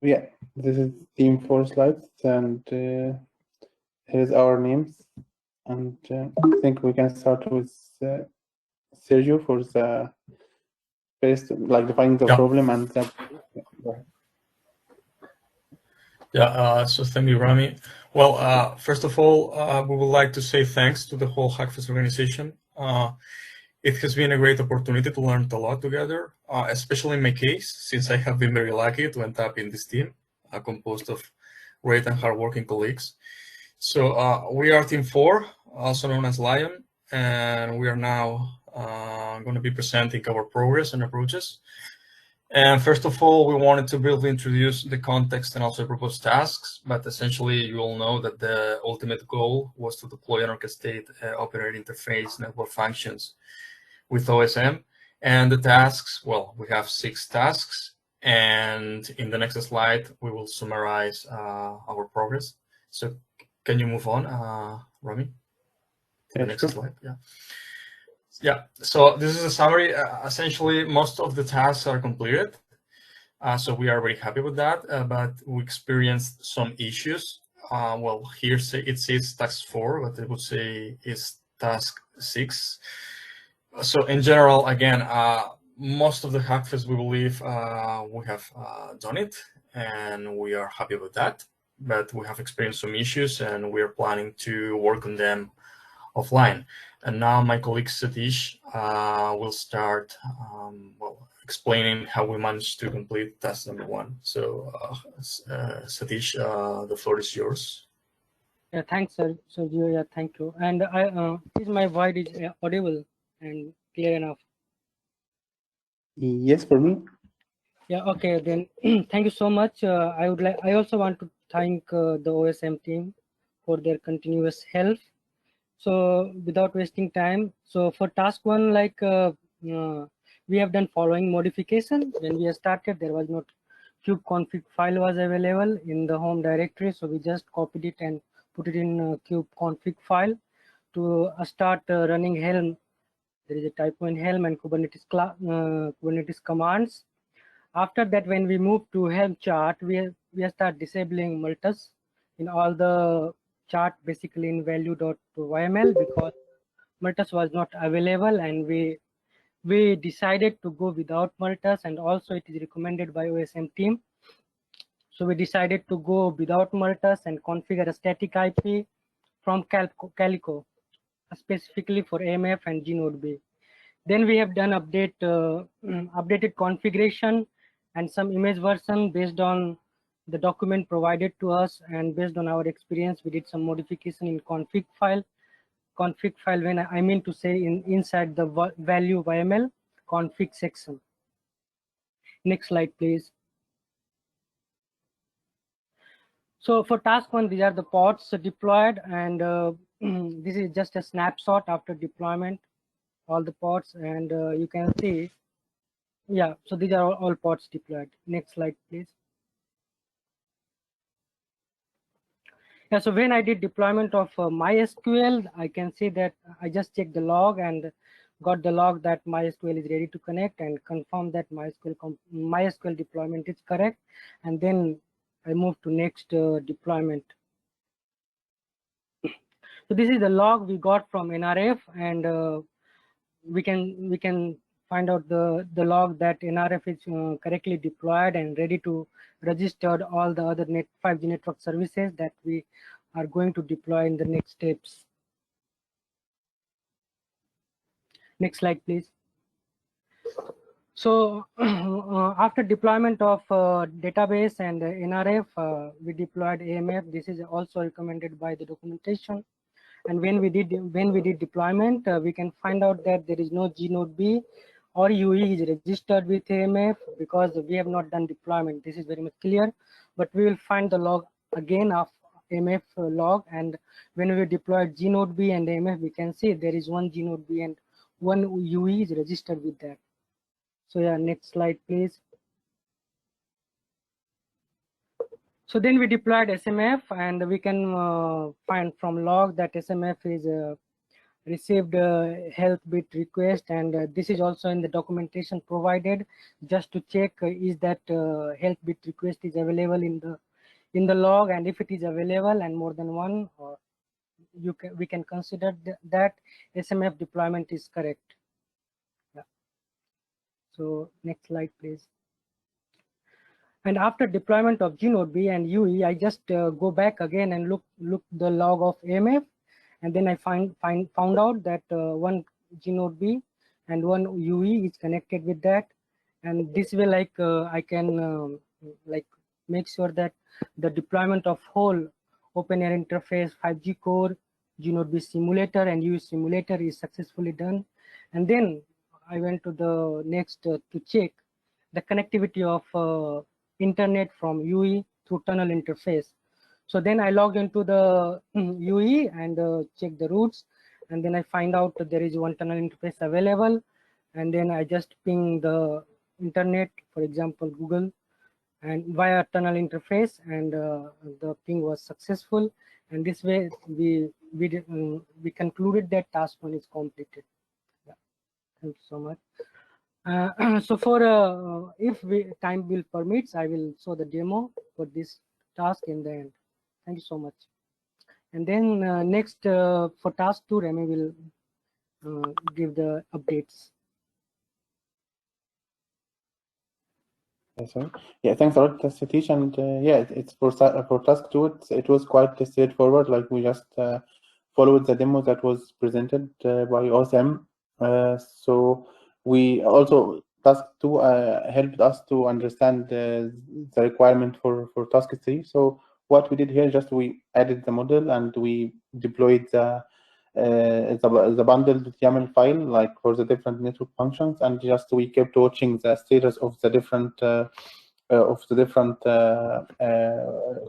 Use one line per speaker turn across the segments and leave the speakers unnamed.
Yeah, this is team 4 slides, and here is our names. And I think we can start with Sergio for the first, like defining the problem and the.
So thank you, Rami. Well, first of all, we would like to say thanks to the whole Hackfest organization. It has been a great opportunity to learn a lot together, especially in my case, since I have been very lucky to end up in this team, composed of great and hardworking colleagues. So we are Team 4, also known as Lion, and we are now going to be presenting our progress and approaches. And first of all, we wanted to briefly introduce the context and also propose tasks, but essentially you all know that the ultimate goal was to deploy and orchestrate operating interface network functions with OSM. And the tasks, well, we have 6 tasks, and in the next slide, we will summarize our progress. So can you move on, Rami? To the next slide, yeah. So this is a summary. Essentially, most of the tasks are completed. So we are very happy with that, but we experienced some issues. Well, here it says task 4, but it would say is task 6. So in general, again, most of the Hackfest, we believe we have done it, and we are happy with that. But we have experienced some issues, and we are planning to work on them offline. And now my colleague Satish will start explaining how we managed to complete task number 1. So Satish, the floor is yours.
Yeah, thanks, Sergio. Yeah, thank you. And is my voice is audible and clear enough?
Yes, for me.
Yeah. Okay. Then thank you so much. I also want to thank the OSM team for their continuous help. So without wasting time, so for task 1, we have done following modification. When we started, there was not kube config file was available in the home directory, so we just copied it and put it in kube config file to start running Helm. There is a typo in Helm and Kubernetes commands. After that, when we move to Helm chart, we start disabling multus in all the chart, basically in value.yml, because multus was not available, and we decided to go without multus, and also it is recommended by OSM team. So we decided to go without multus and configure a static IP from Calico, specifically for AMF and GNodeB. Then we have done updated configuration and some image version based on the document provided to us, and based on our experience, we did some modification in config file. Config file, when I mean to say inside the value YML config section. Next slide, please. So for task 1, these are the pods deployed, and this is just a snapshot after deployment, all the pods, and you can see, yeah, so these are all pods deployed. Next slide, please. Yeah, so when I did deployment of MySQL, I can see that I just checked the log and got the log that MySQL is ready to connect, and confirm that MySQL deployment is correct, and then I move to next deployment. So this is the log we got from NRF, and we can find out the log that NRF is correctly deployed and ready to register all the other 5G network services that we are going to deploy in the next steps. Next slide, please. So after deployment of database and NRF, we deployed AMF. This is also recommended by the documentation. And when we did deployment, we can find out that there is no GNodeB or UE is registered with AMF, because we have not done deployment. This is very much clear, but we will find the log again of AMF log, and when we deployed GNodeB and AMF, we can see there is one GNodeB and one UE is registered with that. So yeah, next slide, please. So then we deployed SMF, and we can find from log that SMF is received health bit request, and this is also in the documentation provided, just to check is that health bit request is available in the log, and if it is available and more than one, we can consider that SMF deployment is correct. Yeah. So next slide, please. And after deployment of GNodeB and UE, I just go back again and look the log of AMF, and then I found out that one GNodeB and one UE is connected with that, and this way, like I can like make sure that the deployment of whole open air interface 5G core, GNodeB simulator and UE simulator is successfully done. And then I went to the next to check the connectivity of internet from UE through tunnel interface. So then I log into the UE and check the routes, and then I find out that there is one tunnel interface available, and then I just ping the internet, for example Google, and via tunnel interface, and the ping was successful, and this way we concluded that task 1 is completed. Yeah. Thank you so much. So for if time will permits, I will show the demo for this task in the end. Thank you so much. And then next for task 2, Remy will give the updates.
Yes, sir. Yeah, thanks a lot, Satish. And yeah, it's for task 2. It was quite straightforward. Like we just followed the demo that was presented by OSM. So we also task 2 helped us to understand the requirement for task 3. So what we did here, just we added the model and we deployed the bundled YAML file, like for the different network functions, and just we kept watching the status of the different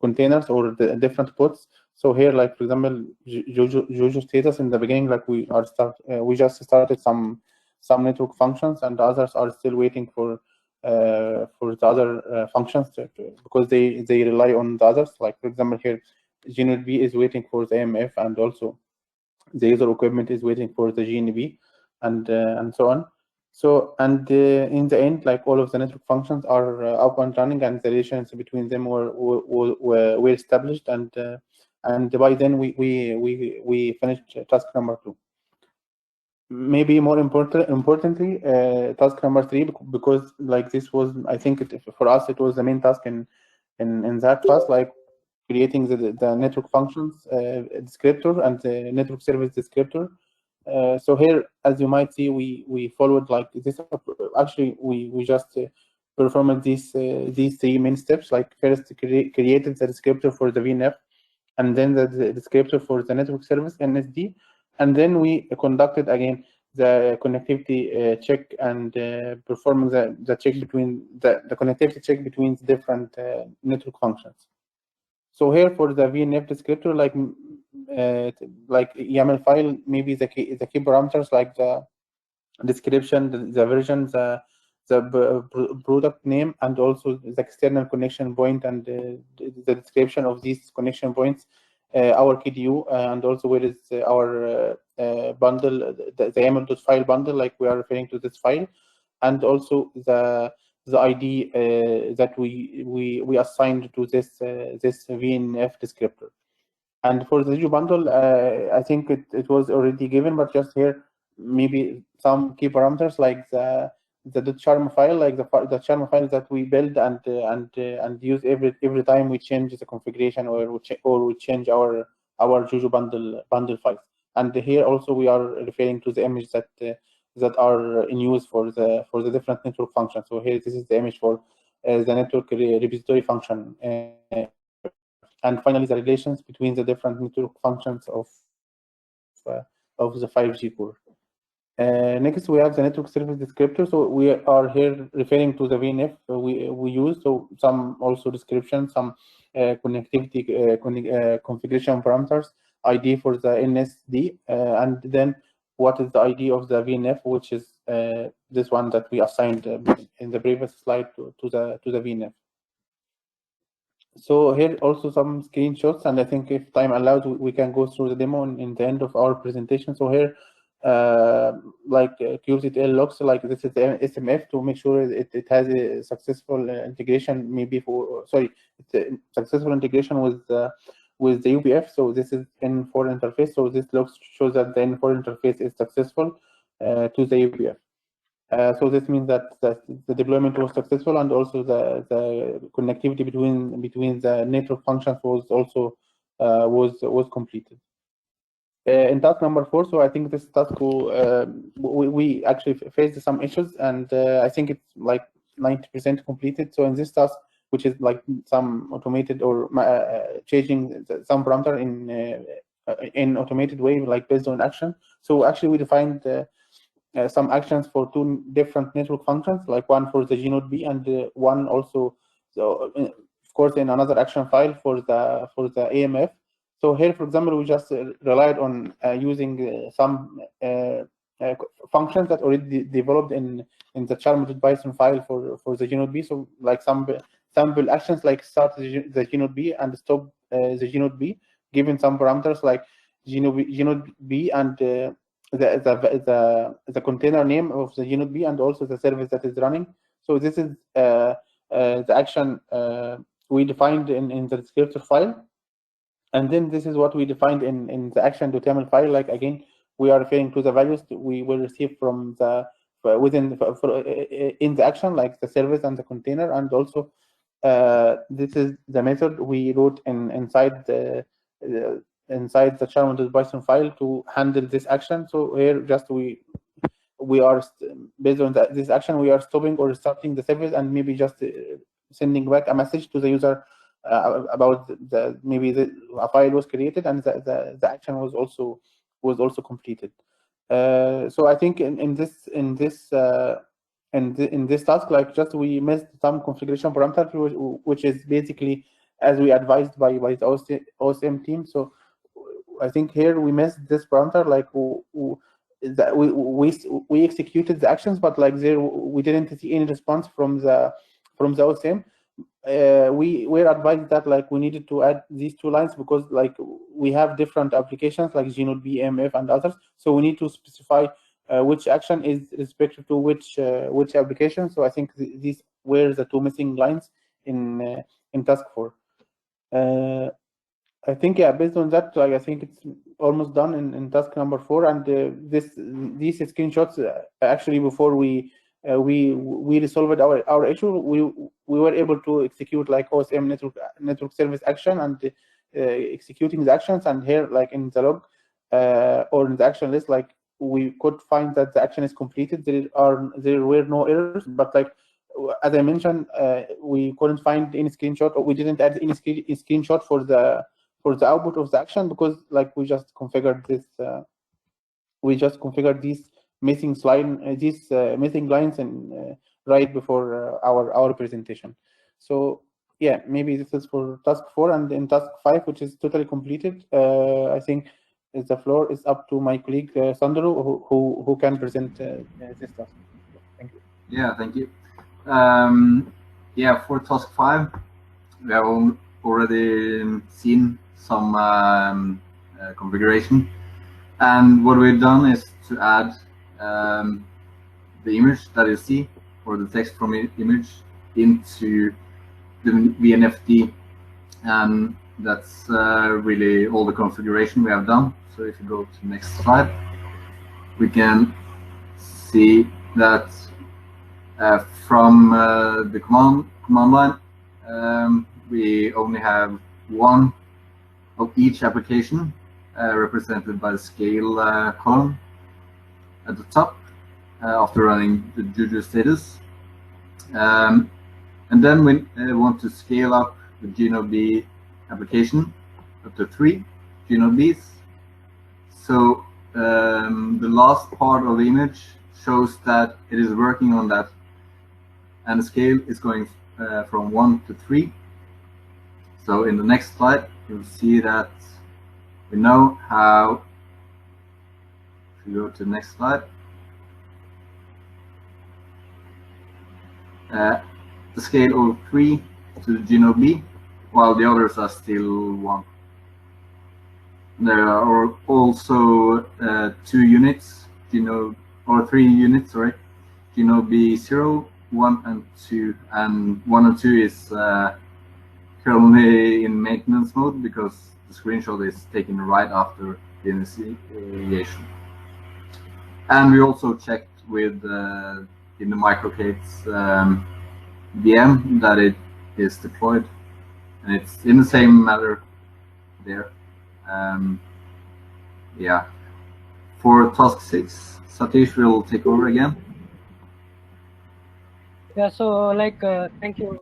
containers or the different pods. So here, like for example, Juju status in the beginning, like we just started some network functions, and others are still waiting for the other functions because they rely on the others. Like for example, here GNodeB is waiting for the AMF, and also the user equipment is waiting for the GNB, and so on. So and in the end, like all of the network functions are up and running, and the relations between them were established, and by then we finished task number 2. Maybe more importantly, task number 3, because like this was, I think for us it was the main task in that class, like creating the network functions descriptor and the network service descriptor. So here, as you might see, we followed like this. Actually, we just performed these 3 main steps. Like first, created the descriptor for the VNF, and then the descriptor for the network service NSD, and then we conducted again the connectivity check and performing the check between the connectivity check between the different network functions. So here for the VNF descriptor, like YAML file, maybe the key parameters like the description, the version, the product name, and also the external connection point, and the description of these connection points, our KDU, and also where is our bundle, the YAML.file bundle, like we are referring to this file, and also the ID that we assigned to this VNF descriptor. And for the Juju bundle, I think it was already given, but just here maybe some key parameters like the .charm file, like the charm file that we build and use every time we change the configuration or we change our Juju bundle files. And here also we are referring to the image that are in use for the different network functions. So here this is the image for the network repository function. And finally, the relations between the different network functions of the 5G core. Next, we have the network service descriptor. So we are here referring to the VNF we use. So some also description, some connectivity configuration parameters, ID for the NSD, and then what is the ID of the VNF, which is this one that we assigned in the previous slide to the VNF. So here also some screenshots, and I think if time allows, we can go through the demo in the end of our presentation. So here, like kubectl logs, like this is the SMF to make sure it has a successful integration, maybe for, sorry, it's a successful integration with the UBF. So this is N4 interface. So this log shows that the N4 interface is successful to the UBF. So this means that the deployment was successful, and also the connectivity between the network functions was also was completed. In task number 4, so I think this task we actually faced some issues, and I think it's like 90% completed. So in this task, which is like some automated or changing some parameter in automated way, like based on action. So actually we defined some actions for 2 different network functions, like one for the GNodeB and one also, so of course, in another action file for the AMF. So here, for example, we just relied on using some functions that already developed in the charm.python Python file for the GNodeB. So like some sample actions like start the GNodeB and stop the GNodeB, given some parameters like GNodeB and the container name of the GNodeB and also the service that is running. So this is the action we defined in the descriptor file, and then this is what we defined in the action.yaml file. Like again, we are referring to the values we will receive from the in the action, like the service and the container, and also this is the method we wrote inside the charm.python file to handle this action. So here just we are based on this action, we are stopping or starting the service and maybe just sending back a message to the user about maybe a file was created and the action was also completed. So I think in this task, like just we missed some configuration parameter, which is basically as we advised by the OSM team. So I think here we missed this parameter, like we executed the actions, but like there we didn't see any response from the OSM. We were advised that like we needed to add these 2 lines because like we have different applications like GNodeB, AMF, and others. So we need to specify which action is respective to which application. So I think these were the 2 missing lines in task 4. I think, yeah, based on that, like I think it's almost done in task number 4. And these screenshots actually before we resolved our issue, we were able to execute like OSM network service action and executing the actions. And here, like in the log or in the action list, like we could find that the action is completed. There were no errors, but like as I mentioned, we couldn't find any screenshot, or we didn't add any screenshot for the output of the action because like we just configured this. We just configured these missing missing lines and right before our presentation. So yeah, maybe this is for task 4, and in task 5, which is totally completed, I think the floor is up to my colleague Sandro, who can present this task. Thank you.
Yeah, thank you. Yeah, for task 5, we have already seen some configuration, and what we've done is to add the image that you see, or the text from image, into the VNFD, and that's really all the configuration we have done. So if you go to the next slide, we can see that from the command line, we only have 1 of each application represented by the scale column at the top after running the Juju status. And then we want to scale up the GNodeB application up to 3 GNodeBs. So the last part of the image shows that it is working on that, and the scale is going from 1 to 3. So in the next slide, you'll see that we know how. If you go to the next slide, the scale of 3 to the GNodeB while the others are still 1. There are also 2 units, or 3 units, sorry. B0, 1 and 2, and 1 and 2 is currently in maintenance mode because the screenshot is taken right after the initiation. And we also checked with in the microcates VM that it is deployed, and it's in the same manner there. Yeah. For task 6, Satish will take over again.
Yeah, so like thank you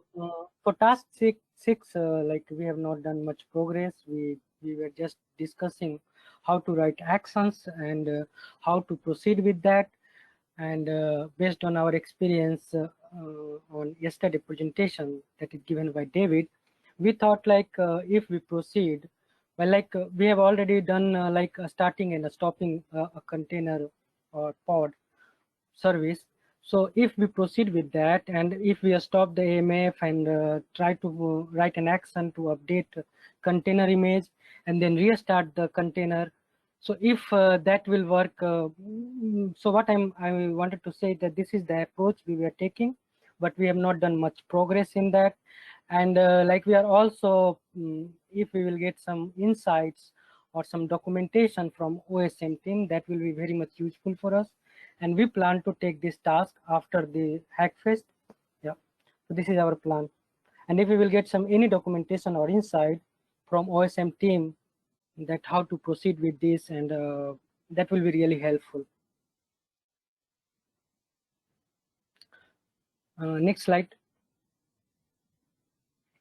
for task six. Like we have not done much progress. We were just discussing how to write actions and how to proceed with that. And based on our experience on yesterday presentation that is given by David, we thought like if we proceed, well, like we have already done like a starting and a stopping a container or pod service. So if we proceed with that, and if we stop the AMF and try to write an action to update container image and then restart the container, so if that will work, so what I wanted to say that this is the approach we were taking, but we have not done much progress in that. And like we are also, if we will get some insights or some documentation from OSM team, that will be very much useful for us. And we plan to take this task after the Hackfest. Yeah, so this is our plan. And if we will get any documentation or insight from OSM team that how to proceed with this, and that will be really helpful. Next slide.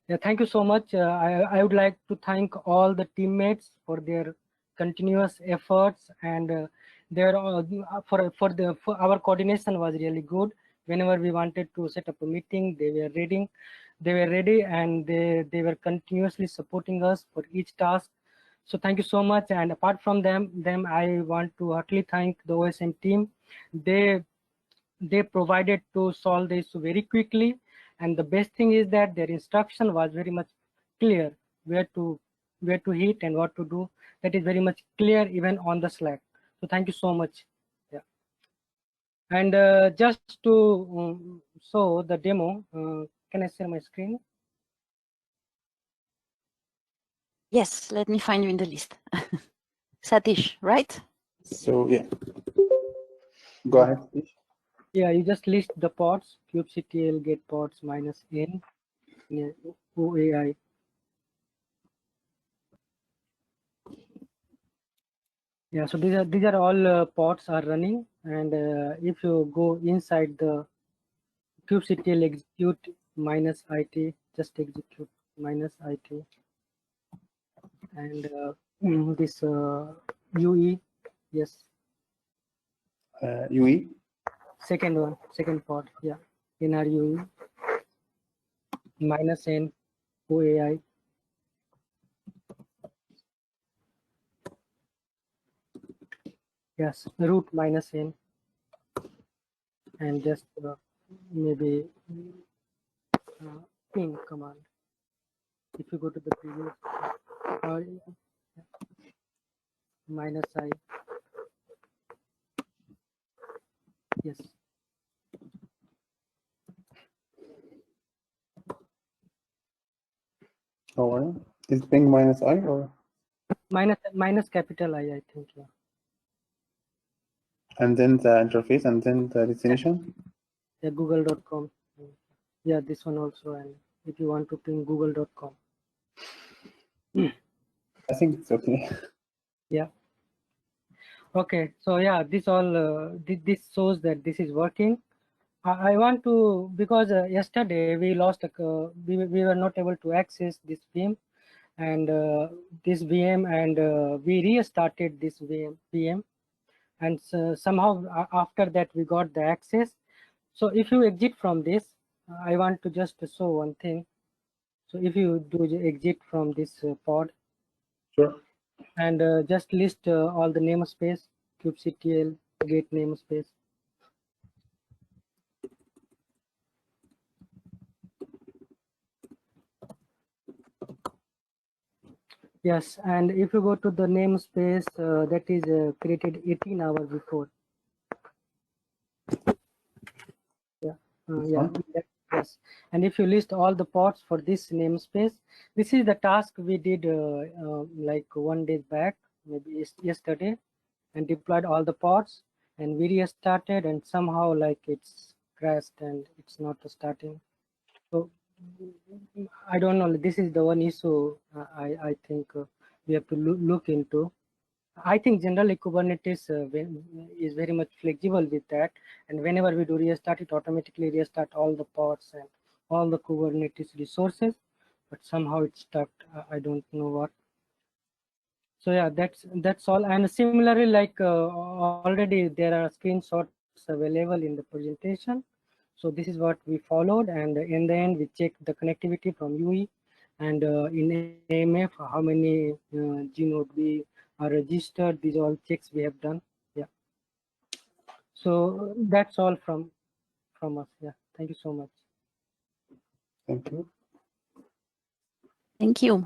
Yeah, thank you so much. I would like to thank all the teammates for their continuous efforts, and for our coordination was really good. Whenever we wanted to set up a meeting, they were ready, and they were continuously supporting us for each task. So thank you so much. And apart from them, I want to heartily thank the OSM team. They provided to solve this very quickly, and the best thing is that their instruction was very much clear, where to hit and what to do. That is very much clear even on the Slack. So thank you so much. Yeah. And just to show the demo, can I share my screen?
Yes, let me find you in the list. Satish, right?
So yeah, go ahead, Satish.
Yeah, you just list the pods, kubectl get pods -n, yeah, OAI. Yeah, so these are all pods are running, and if you go inside the kubectl execute -it, just execute -it, and this UE, yes,
UE.
second pod, yeah, NRUE -n OAI. Yes, root -n, and just maybe ping command. If you go to the previous -i, yes.
Or is ping -I or?
Minus capital I think, yeah.
And then the interface, and then the destination.
Yeah, google.com. Yeah, this one also. And if you want to ping google.com.
I think it's okay.
Yeah. Okay. So yeah, this all this shows that this is working. I want to, because yesterday we lost we were not able to access this VM, and we restarted this VM, and somehow after that we got the access. So if you exit from this, I want to just show one thing. So if you do exit from this pod,
Sure.
and just list all the namespace, kubectl get namespace. Yes, and if you go to the namespace that is created 18 hours before. Yeah,
This
yeah,
one?
yes. And if you list all the pods for this namespace, this is the task we did like 1 day back, maybe yesterday, and deployed all the pods, and we restarted, and somehow like it's crashed and it's not starting. So I don't know. This is the one issue I think we have to look into. I think generally Kubernetes is very much flexible with that, and whenever we do restart, it automatically restart all the pods and all the Kubernetes resources, but somehow it's stuck. I don't know what. So yeah, that's all. And similarly, like already there are screenshots available in the presentation. So this is what we followed, and in the end we checked the connectivity from UE, and in AMF how many Gnode we are registered. These all checks we have done. Yeah. So that's all from us. Yeah. Thank you so much.
Thank you.
Thank you.